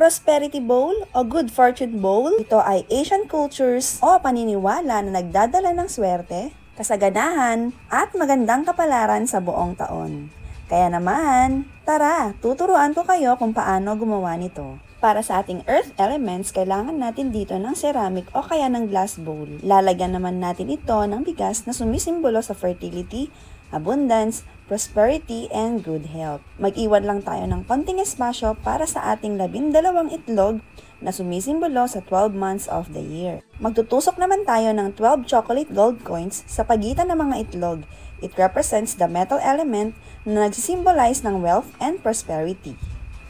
Prosperity Bowl o Good Fortune Bowl. Ito ay Asian cultures o paniniwala na nagdadala ng swerte, kasaganahan, at magandang kapalaran sa buong taon. Kaya naman, tara, tuturuan ko kayo kung paano gumawa nito. Para sa ating earth elements, kailangan natin dito ng ceramic o kaya ng glass bowl. Lalagyan naman natin ito ng bigas na sumisimbolo sa fertility, abundance, prosperity, and good health. Mag-iwan lang tayo ng konting espasyo para sa ating 12 itlog na sumisimbolo sa 12 months of the year. Magtutusok naman tayo ng 12 chocolate gold coins sa pagitan ng mga itlog. It represents the metal element na nagsisimbolize ng wealth and prosperity.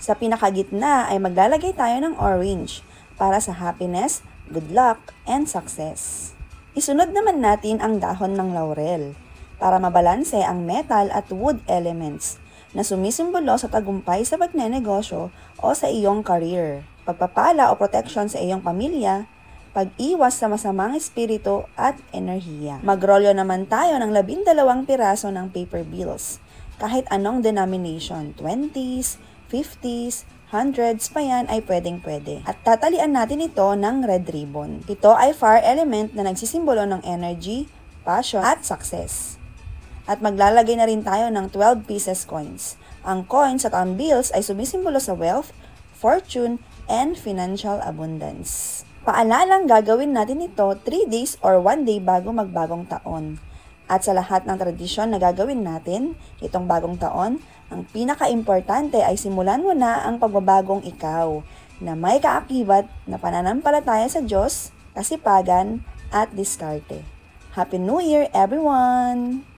Sa pinakagitna ay maglalagay tayo ng orange para sa happiness, good luck, and success. Isunod naman natin ang dahon ng laurel para mabalanse ang metal at wood elements na sumisimbolo sa tagumpay sa pagnenegosyo o sa iyong career, pagpapala o protection sa iyong pamilya, pag-iwas sa masamang espiritu at enerhiya. Magrolyo naman tayo ng 12 piraso ng paper bills, kahit anong denomination, 20s, 50s, 100s pa yan ay pwedeng-pwede. At tatalian natin ito ng red ribbon. Ito ay fire element na nagsisimbolo ng energy, passion, at success. At maglalagay na rin tayo ng 12 pieces coins. Ang coins at ang bills ay sumisimbolo sa wealth, fortune, and financial abundance. Paalalang gagawin natin ito 3 days or 1 day bago magbagong taon. At sa lahat ng tradisyon na gagawin natin, itong bagong taon, ang pinaka-importante ay simulan mo na ang pagbabagong ikaw na may kaakibat na pananampalataya sa Diyos, kasipagan, at diskarte. Happy New Year, everyone!